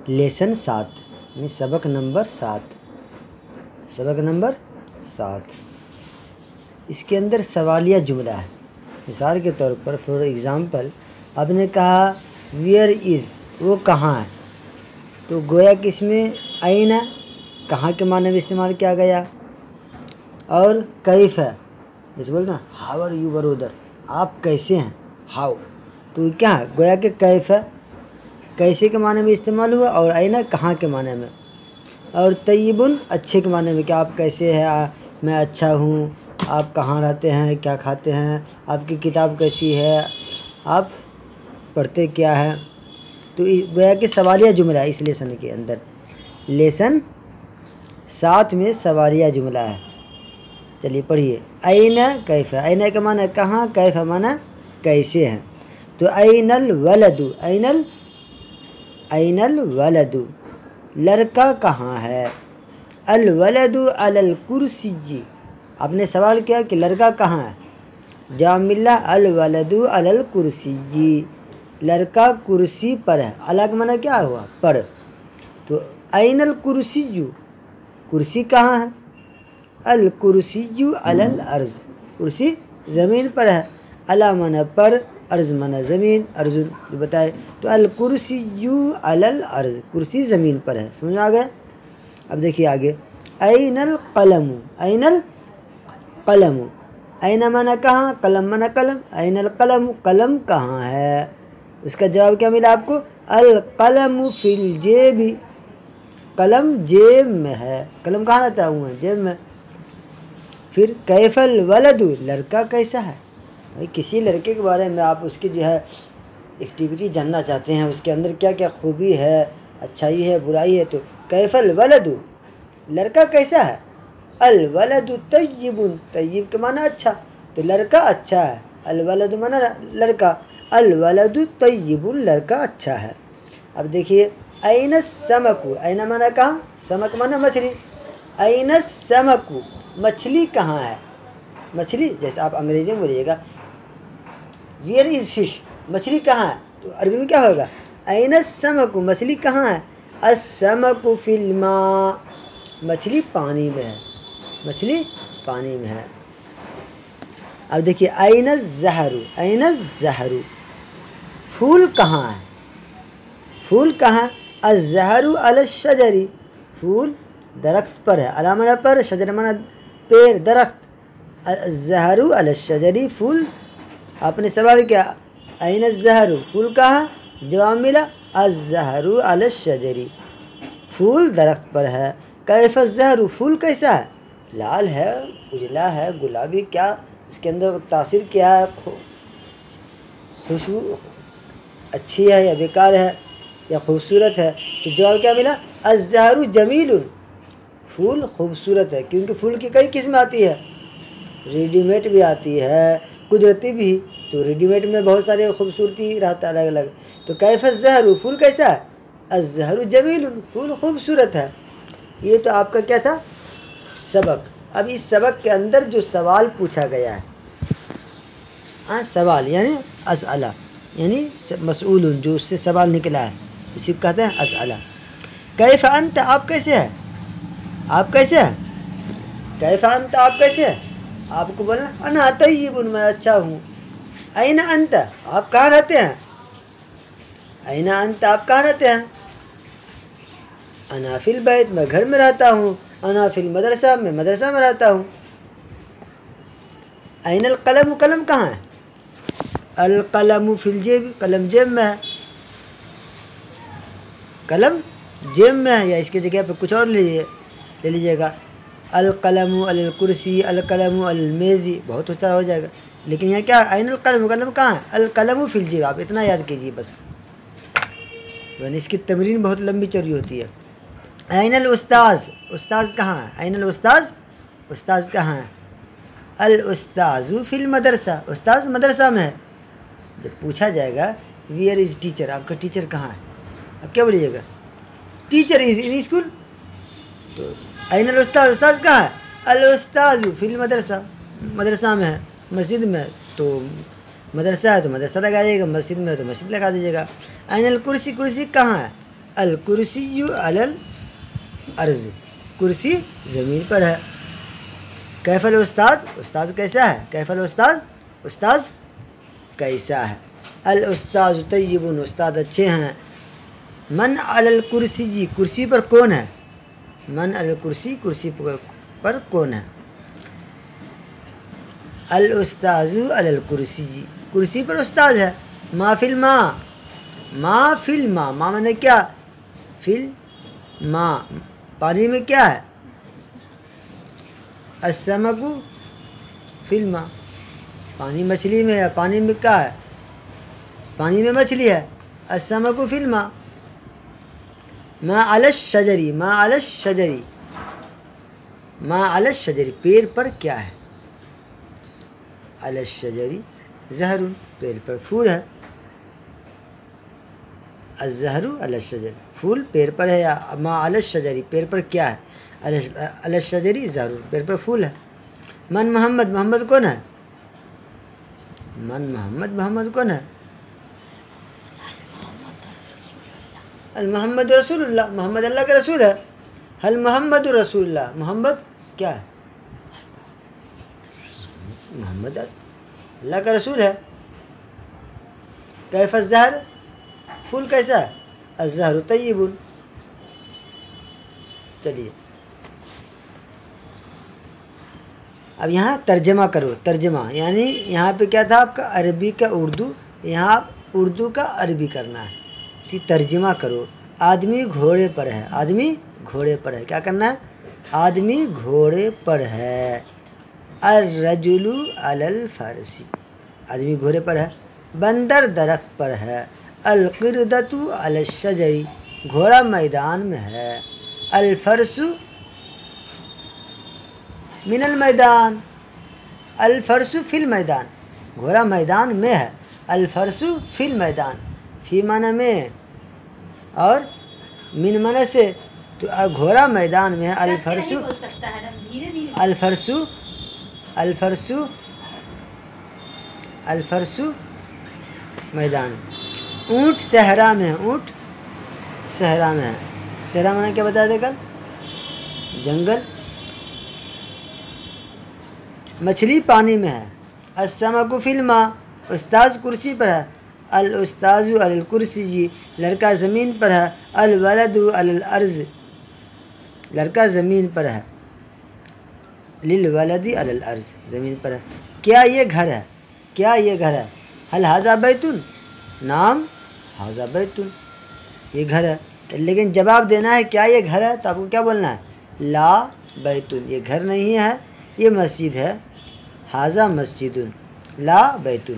Lesson 7 یعنی سبق number 7، سبق نمبر 7۔ اس کے اندر سوالیہ جملہ ہے۔ مثال کے طور پر فور ایگزامپل آپ نے کہا ویئر از، وہ کہاں ہے، تو گویا کہ اس میں این کہاں کے معنی میں استعمال کیا گیا، اور کیف ہے جیسے بولتے نا ہاؤ آر یو برودر، آپ کیسے ہیں، ہاؤ، تو کیا ہے گویا کہ کیف ہے کیسے کے معنی میں استعمال ہوا، اور این کہاں کے معنی میں، اور طیبن اچھے کے معنی میں کہ آپ کیسے ہیں، میں اچھا ہوں، آپ کہاں رہتے ہیں، کیا کھاتے ہیں، آپ کی کتاب کیسی ہے، آپ پڑھتے کیا ہے۔ تو گویا کہ سوالیہ جملہ ہے اس لیسن کے اندر۔ لیسن 7 میں سوالیہ جملہ ہے۔ چلیے پڑھیے، این کیف، این کا معنی کہاں، کیف معنی کیسے ہیں۔ تو این الولد، این الولد، لڑکا کہاں ہے، الولد علی الکرسی، آپ نے سوال کیا کہ لڑکا کہاں ہے، جواب ملا الولد علی الکرسی، لڑکا کرسی پر ہے، علی کا معنی کیا ہوا پر، تو این الکرسی، کرسی کہاں ہے، الکرسی علی الارض، کرسی زمین پر ہے، علی معنی پر، ارض معنی زمین، ارض بتائے، تو الکرسی علی الارض، کرسی زمین پر ہے، سمجھ آ گئے۔ اب دیکھیے آگے، این القلم، این القلم، این معنی کہاں، قلم معنی قلم، این القلم، قلم کہاں ہے، اس کا جواب کیا ملا آپ کو، القلم فی الجیب، قلم جیب میں ہے، قلم کہاں رہتا ہے، جیب میں۔ پھر کیف الولد، لڑکا کیسا ہے، کسی لڑکے کے بارے میں آپ اس کی جو ہے ایکٹیویٹی جاننا چاہتے ہیں، اس کے اندر کیا کیا خوبی ہے، اچھائی ہے، برائی ہے، تو کیف الولد، لڑکا کیسا ہے، الولد طیب، طیب کے معنی اچھا، تو لڑکا اچھا ہے، الولد معنی لڑکا، الولد طیب، لڑکا اچھا ہے۔ اب دیکھیے، این السمک، این معنی کہاں، سمک معنی مچھلی، این السمک، مچھلی کہاں ہے، مچھلی جیسے آپ انگریزی میں بولیے گا ویئر از فش، مچھلی کہاں ہے، تو عربی میں کیا ہوگا، این السمک، مچھلی کہاں ہے، السمک فی الماء، مچھلی پانی میں ہے، مچھلی پانی میں ہے۔ اب دیکھیے، این الزہر، این الزہر، پھول کہاں ہے، پھول کہاں، الزہر علی الشجر، پھول درخت پر ہے، علی معنی پر، شجر معنی پیڑ درخت، الزہر علی الشجر، پھول، آپ نے سوال کیا این الزہر، پھول کہاں، جواب ملا الزہر علی الشجر، پھول درخت پر ہے۔ کیف الزہر، پھول کیسا ہے، لال ہے، اجلا ہے، گلابی، کیا اس کے اندر تاثیر کیا ہے، خوشبو اچھی ہے یا بیکار ہے یا خوبصورت ہے، تو جواب کیا ملا الزہر جمیل، پھول خوبصورت ہے، کیونکہ پھول کی کئی قسم آتی ہے، ریڈی میڈ بھی آتی ہے، قدرتی بھی، تو ریڈی میڈ میں بہت سارے خوبصورتی رہتا ہے الگ الگ، تو کیف الزہر، پھول کیسا ہے، الزہر جمیل، پھول خوبصورت ہے۔ یہ تو آپ کا کیا تھا سبق۔ اب اس سبق کے اندر جو سوال پوچھا گیا ہے، سوال یعنی اسئلہ، یعنی مسئول جو اس سے سوال نکلا ہے، اسی کو کہتے ہیں اسئلہ۔ کیف انت، آپ کیسے ہیں، آپ کیسے ہیں، کیف انت، آپ کیسے ہیں، آپ کو بولنا انا طیب، میں اچھا ہوں۔ این انت، آپ کہاں رہتے ہیں، این انت، آپ کہاں رہتے ہیں، انا فی البیت، میں گھر میں رہتا ہوں، انا فی المدرسہ، میں مدرسہ میں رہتا ہوں۔ این القلم، قلم کہاں ہے، القلم فی الجیب، قلم جیب میں ہے، قلم جیب میں ہے، یا اس کی جگہ پہ کچھ اور لے لیجیے گا، القلم علی الکرسی، القلم علی المیز، بہت اچھا ہو جائے گا، لیکن یہاں کیا این القلم، قلم کہاں ہے، القلم فی الجیب، آپ اتنا یاد کیجیے بس، یعنی اس کی تمرین بہت لمبی چوڑی ہوتی ہے۔ این الاستاذ، استاذ کہاں ہے، این الاستاذ، استاذ کہاں ہے، الاستاذ فی المدرسہ، استاذ مدرسہ میں ہے۔ جب پوچھا جائے گا ویئر از ٹیچر، آپ کا ٹیچر کہاں ہے، اب کیا بولیے گا، ٹیچر از ان اسکول، تو این الاستاذ، استاذ کہاں ہے، الاستاذ فی المدرسہ، مدرسہ میں ہے، مسجد میں، تو مدرسہ ہے تو مدرسہ لگائیے گا، مسجد میں ہے تو مسجد لگا دیجیے گا۔ این الکرسی، کرسی کہاں ہے، الکرسی علی الارض، کرسی زمین پر ہے۔ کیف الاستاذ، استاد کیسا ہے؟ کیف الاستاذ، استاذ کیسا ہے؟ الاستاذ طیب، استاد اچھے ہیں۔ من علی الکرسی، کرسی پر کون ہے؟ من علی الکرسی، کرسی پر کون ہے؟ الاستاذ علی الکرسی، کرسی پر استاد ہے۔ ما فی الماء، ما فی الماء، ما مانے کیا؟ فی الماء، پانی میں کیا ہے؟ السمک فی الماء، پانی مچھلی میں ہے، پانی میں کیا ہے؟ پانی میں مچھلی ہے۔ السمک فی الماء۔ ما علی الشجر، ما علی الشجر، ما علی الشجر، پیڑ پر کیا ہے؟ علی الشجر زہر، پیڑ پر پھول ہے۔ الزہر علی الشجر، پھول پیڑ پر ہے۔ یا ما علی الشجر، پیڑ پر کیا ہے؟ علی الشجر زہر، پیڑ پر پھول ہے۔ من محمد، محمد کون ہے؟ من محمد، محمد کون ہے؟ المحمد رسول اللہ، محمد اللہ کا رسول ہے۔ حل محمد رسول اللہ، محمد کیا ہے؟ محمد اللہ کا رسول ہے۔ کیف الزہر، پھول کیسا ہے؟ الزہر طیب۔ چلیے اب یہاں ترجمہ کرو، ترجمہ یعنی یہاں پہ کیا تھا آپ کا؟ عربی کا اردو، یہاں اردو کا عربی کرنا ہے۔ ٹھیک، ترجمہ کرو۔ آدمی گھوڑے پر ہے، آدمی گھوڑے پر ہے، کیا کرنا ہے؟ آدمی گھوڑے پر ہے۔ الرجل علی الفرس، آدمی گھوڑے پر ہے۔ بندر درخت پر ہے۔ القردۃ علی الشجر، گھوڑا میدان میں ہے۔ الفرس من المیدان، الفرس فی المیدان، گھوڑا میدان میں ہے۔ الفرس فی المیدان، فی معنی میں اور من معنی سے، تو گھوڑا میدان میں ہے۔ الفرس، الفرس، الفرس، الفرس میدان۔ اونٹ صحرا میں ہے، اونٹ صحرا میں ہے۔ صحرا معنی کیا بتایا تھے کل؟ جنگل۔ مچھلی پانی میں ہے۔ السمک فی الماء، استاذ کرسی پر ہے۔ الاستاذ علی الکرسی، لڑکا زمین پر ہے۔ الولد علی الارض، لڑکا زمین پر ہے۔ للولد علی الارض، زمین پر ہے۔ کیا یہ گھر ہے؟ کیا یہ گھر ہے؟ هل هذا بیت؟ نعم هذا بیت، یہ گھر ہے۔ لیکن جواب دینا ہے کیا یہ گھر ہے، تو آپ کو کیا بولنا ہے؟ لا بیت، یہ گھر نہیں ہے، یہ مسجد ہے۔ هذا مسجد لا بیت،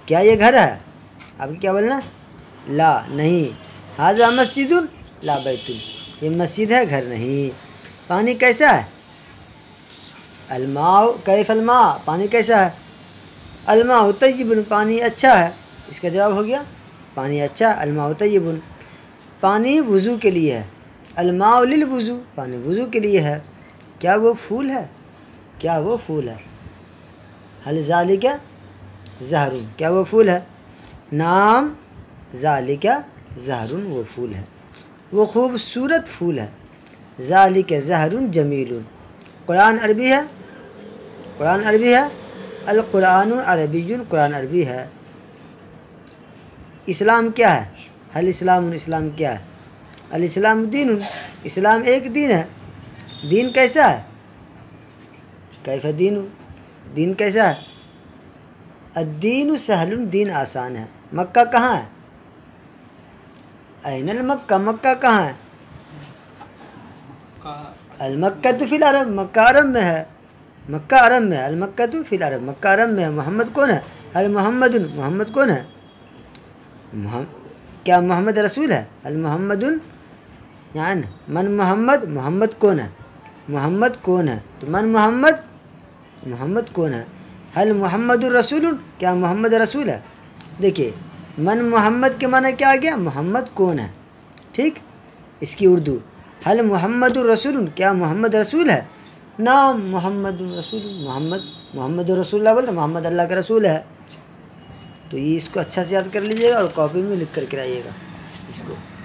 کیا یہ گھر ہے؟ آپ کو کیا بولنا ہے؟ لا نہیں۔ هذا مسجد لا بیت، یہ مسجد ہے، گھر نہیں۔ پانی کیسا ہے؟ الماء کیف الماء، پانی کیسا ہے؟ الماء طیب، پانی اچھا ہے۔ اس کا جواب ہو گیا پانی اچھا، الماء طیب۔ پانی وضو کے لیے ہے۔ الماء للوضو، پانی وضو کے لیے ہے۔ کیا وہ پھول ہے؟ کیا وہ پھول ہے؟ هل ذالک زہر، کیا وہ پھول ہے؟ نعم ذالک زہر، وہ پھول ہے، وہ خوبصورت پھول ہے۔ ذالک زہر جمیل، قرآن عربی ہے، قرآن عربی ہے۔ القرآن عربی، قرآن عربی ہے۔ اسلام کیا ہے؟ حل اسلام، اسلام کیا ہے؟ الاسلام دین، اسلام ایک دین ہے۔ دین کیسا ہے؟ کیف دین، دین کیسا ہے؟ الدین سہل، دین آسان ہے۔ مکہ کہاں ہے؟ این المکہ، مکہ کہاں ہے؟ المکہ فی العرب، مکہ عرب میں ہے، مکہ عرب میں ہے۔ المکہ فی العرب، مکہ عرب میں ہے۔ محمد کون ہے؟ المحمد، محمد کون ہے؟ کیا محمد رسول ہے؟ المحمد یعنی من محمد، محمد کون ہے؟ محمد کون ہے؟ تو من محمد، محمد کون ہے؟ حل محمد الرسول، کیا محمد رسول ہے؟ دیکھیے من محمد کے معنی کیا آ گیا؟ محمد کون ہے، ٹھیک۔ اس کی اردو حل محمد الرسول، کیا محمد رسول ہے؟ نام محمد رسول، محمد، محمد رسول اللہ بولتے، محمد اللہ کا رسول ہے۔ تو یہ اس کو اچھا سے یاد کر لیجیے گا اور کاپی میں لکھ کر کے آئیے گا۔ اس کو